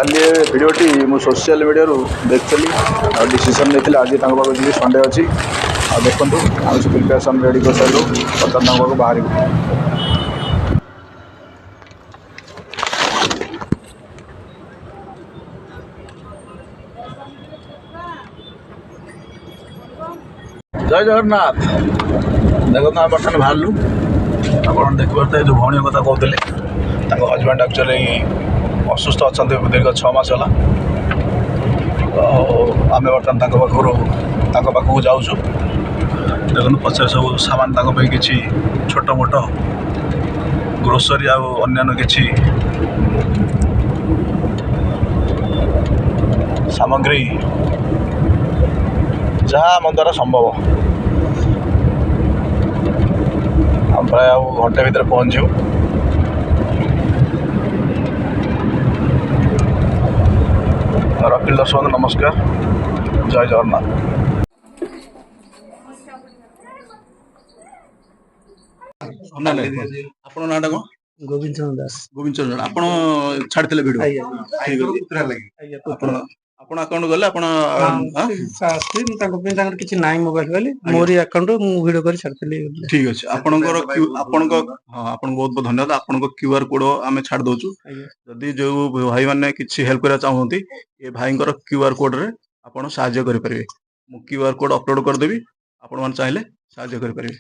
କାଲି ଭିଡ଼ିଓଟି ମୁଁ ସୋସିଆଲ ମିଡ଼ିଆରୁ ଦେଖିଥିଲି ଆଉ ଡିସିସନ୍ ନେଇଥିଲି ଆଜି ତାଙ୍କ ପାଖକୁ ଯିବି ସଣ୍ଡେ ଅଛି ଆଉ ଦେଖନ୍ତୁ ଆମେ ସେ ପ୍ରିପାରେସନ୍ ରେଡ଼ି କରିସାରିଲୁ ବର୍ତ୍ତମାନ ତାଙ୍କ ପାଖକୁ ବାହାରିବୁ। ଜୟ ଜଗନ୍ନାଥ। ଦେଖନ୍ତୁ ଆମେ ବର୍ତ୍ତମାନ ବାହାରିଲୁ। ଆପଣ ଦେଖିପାରୁଥିବେ ଯେଉଁ ଭଉଣୀ କଥା କହୁଥିଲେ ତାଙ୍କ ହଜବେଣ୍ଡ ଆକ୍ଚୁଆଲି ଅସୁସ୍ଥ ଅଛନ୍ତି ଦୀର୍ଘ 6 ମାସ ହେଲା। ଆମେ ବର୍ତ୍ତମାନ ତାଙ୍କ ପାଖକୁ ଯାଉଛୁ। ଦେଖନ୍ତୁ ପଛରେ ସବୁ ସାମାନ ତାଙ୍କ ପାଇଁ କିଛି ଛୋଟ ମୋଟ ଗ୍ରୋସରୀ ଆଉ ଅନ୍ୟାନ୍ୟ କିଛି ସାମଗ୍ରୀ ଯାହା ଆମ ଦ୍ୱାରା ସମ୍ଭବ। ଆମେ ପ୍ରାୟ ଆଉ ଘଣ୍ଟେ ଭିତରେ ପହଞ୍ଚିବୁ। ରଖିଲ ଦର୍ଶକ ନମସ୍କାର, ଜୟ ଜଗନ୍ନାଥ। ଆପଣଙ୍କ ନାଁଟା କ'ଣ? ଗୋବିନ୍ଦ ଚନ୍ଦ୍ର ଦାସ। ଗୋବିନ୍ଦ ଚନ୍ଦ୍ର, ଆପଣ ଛାଡ଼ିଥିଲେ ଭିଡ଼ିଓ? ଆପଣ ଆକାଉଣ୍ଟ ଗଲେ ଆପଣ ମୁଁ ତାଙ୍କ ପାଇଁ ତାଙ୍କର କିଛି ନାହିଁ ମୋବାଇଲ ବୋଲି ମୋରି ଆକାଉଣ୍ଟ ମୁଁ ଭିଡ଼ିଓ କରି ଛାଡ଼ିଥିଲି। ଠିକ୍ ଅଛି। ଆପଣଙ୍କର ଆପଣଙ୍କୁ ବହୁତ ବହୁତ ଧନ୍ୟବାଦ। ଆପଣଙ୍କ QR କୋଡ଼ ଆମେ ଛାଡ଼ି ଦେଉଛୁ। ଯଦି ଯେଉଁ ଭାଇମାନେ କିଛି ହେଲ୍ପ କରିବା ଚାହୁଁଛନ୍ତି ଏ ଭାଇଙ୍କର QR କୋଡ଼ରେ ଆପଣ ସାହାଯ୍ୟ କରିପାରିବେ। ମୁଁ QR କୋଡ଼ ଅପଲୋଡ଼ କରିଦେବି, ଆପଣମାନେ ଚାହିଁଲେ ସାହାଯ୍ୟ କରିପାରିବେ।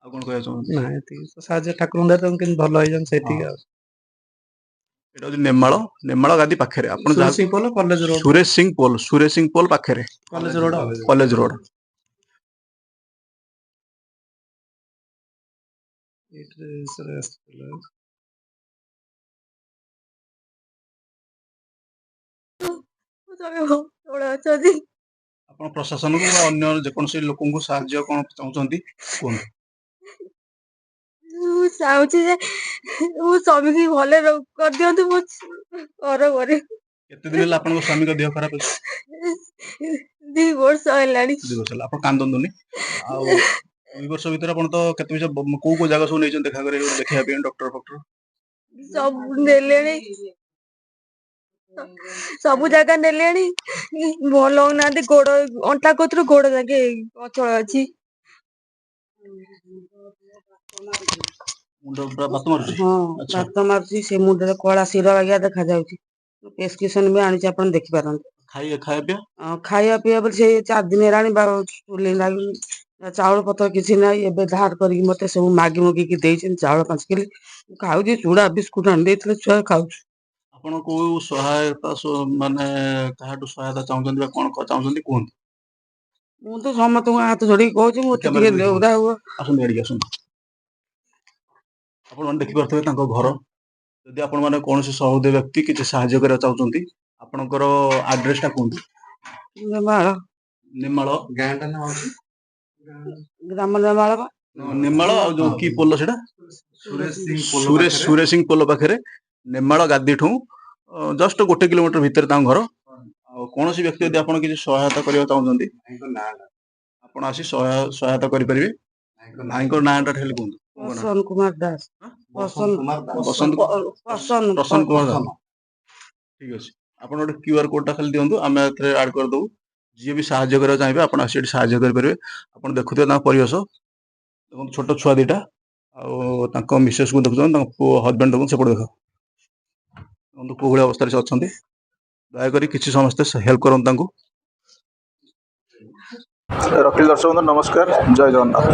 ଆଉ କ'ଣ କହିବା ଚାହୁଁଛନ୍ତି? ନାଇଁ ଏତିକି ସାହାଯ୍ୟ ଠାକୁରଙ୍କ ଦୟାରେ ତାଙ୍କୁ କେମିତି ଭଲ ହେଇଯାନ୍ତି ସେତିକି ଆଉ। ଏଇଟା ହେଉଛି ନେମାଳ ଗାଦି ପାଖରେ। ଆପଣ ସୁରେଶ ସିଂ ପୋଲ କଲେଜ ରୋଡ। ସୁରେଶ ସିଂ ପୋଲ ପାଖରେ କଲେଜ ରୋଡ। ଆପଣ ପ୍ରଶାସନକୁ ବା ଅନ୍ୟ ଯେକୌଣସି ଲୋକଙ୍କୁ ସାହାଯ୍ୟ କ'ଣ ଚାହୁଁଛନ୍ତି କୁହନ୍ତୁ? ମୁଁ ଚାହୁଁଛି ଯେ ମୋ ସ୍ୱାମୀକି ଭଲରେ କରିଦିଅନ୍ତୁ। ମୋ ଘର ପରେ କେତେ ଦିନ ହେଲା ଆପଣଙ୍କ ସ୍ୱାମୀଙ୍କ ଦେହ ଖରାପ ଅଛି? 2 ବର୍ଷ ହେଲାଣି। 2 ବର୍ଷ ହେଲା। ଆପଣ କାନ୍ଦନ୍ତୁନି। ଆଉ 2 ବର୍ଷ ଭିତରେ ଆପଣ ତ କେତେ କୋଉ ଜାଗା ସବୁ ନେଇଛନ୍ତି ଦେଖେଇବା ପାଇଁ ଡକ୍ଟର ଫକ୍ଟର? ସବୁ ନେଲେଣି, ସବୁ ଜାଗା ନେଲେଣି, ଭଲ ହଉନାହାନ୍ତି। ଗୋଡ ଅଣ୍ଟା କତିରୁ ଗୋଡ ଯାକେ ଅଚଳ ଅଛି। ମୁଣ୍ଡ ପୁରା ବାତ ମାରୁଛି? ବାତ ମାରୁଛି। ସେ ମୁଣ୍ଡରେ କଳା ଶିର ବାଗିଆ ଦେଖାଯାଉଛି। ପ୍ରେସକ୍ରିପସନ ବି ଆଣିଛି, ଆପଣ ଦେଖିପାରନ୍ତି। ଖାଇବା ପିଇବା ବୋଲି ସେ 4 ଦିନ ହେଲାଣି ଚାଉଳ ପତ୍ର କିଛି ନାହିଁ। ଏବେ ଧାର କରିକି ମତେ ସବୁ ମାଗି ମଗିକି ଦେଇଛନ୍ତି ଚାଉଳ 5 କିଲୋ। ଖାଉଛି, ଚୁଡା ବିସ୍କୁଟ ଆଣି ଦେଇଥିଲେ ଛୁଆ ଖାଉଛି। ଆପଣ କୋଉ ସହାୟତା ମାନେ କାହାଠୁ ସହାୟତା ଚାହୁଁଛନ୍ତି ବା କ'ଣ ଚାହୁଁଛନ୍ତି କୁହନ୍ତୁ? ମୁଁ ତ ସମସ୍ତଙ୍କୁ ହାତ ଯୋଡିକି କହୁଛି, ମତେ ଟିକେ ଦେଉଦା ହୁଅ। ଆସନ୍ତୁ ଏଠିକି ଆସନ୍ତୁ। ଆପଣମାନେ ଦେଖିପାରୁଥିବେ ତାଙ୍କ ଘର। ଯଦି ଆପଣମାନେ କୌଣସି ସହୃଦୟ ବ୍ୟକ୍ତି କିଛି ସାହାଯ୍ୟ କରିବାକୁ ଚାହୁଁଛନ୍ତି, ଆପଣଙ୍କର ଆଡ୍ରେସଟା କୁହନ୍ତୁ? ନେମାଳ ଗାଁଟା ନା ଗ୍ରାମ ନେମାଳ। ନେମାଳ ଆଉ ଯୋଉ କି ପୋଲ ସେଟା? ସୁରେଶ ସିଂ ପୋଲ ପାଖରେ ନେମାଳ ଗାଦିଠୁ ଜଷ୍ଟ 1 କିଲୋମିଟର ଭିତରେ ତାଙ୍କ ଘର। ଆଉ କୌଣସି ବ୍ୟକ୍ତି ଯଦି ଆପଣ କିଛି ସହାୟତା କରିବାକୁ ଚାହୁଁଛନ୍ତି ଆପଣ ଆସି ସହାୟତା କରିପାରିବେ। ଭାଇଙ୍କର ନାଁଟା ଖାଲି କୁହନ୍ତୁ? ପ୍ରସନ୍ନ କୁମାର ଦାସ। ପ୍ରସନ୍ନ କୁମାର ଦାସ। ଠିକ୍ ଅଛି। ଆପଣ ଗୋଟେ QR କୋଡ଼ଟା ଖାଲି ଦିଅନ୍ତୁ, ଆମେ ଏଥିରେ ଆଡ୍ କରିଦେବୁ। ଯିଏ ବି ସାହାଯ୍ୟ କରିବାକୁ ଚାହିଁବେ ଆପଣ ଆସି ଏଠି ସାହାଯ୍ୟ କରିପାରିବେ। ଆପଣ ଦେଖୁଥିବେ ତାଙ୍କ ପରିବେଶ, ଦେଖନ୍ତୁ ଛୋଟ ଛୁଆ 2ଟା ଆଉ ତାଙ୍କ ମିସେସକୁ ଦେଖୁଛନ୍ତି, ତାଙ୍କ ପୁଅ ହଜବେଣ୍ଡ ଦେଖନ୍ତୁ ସେପଟେ ଦେଖ, ଦେଖନ୍ତୁ କୋଉ ଭଳି ଅବସ୍ଥାରେ ସେ ଅଛନ୍ତି। ଦୟାକରି କିଛି ସମସ୍ତେ ହେଲ୍ପ କରନ୍ତୁ ତାଙ୍କୁ। ରଖିଲ ଦର୍ଶକ ନମସ୍କାର, ଜୟ ଜଗନ୍ନାଥ।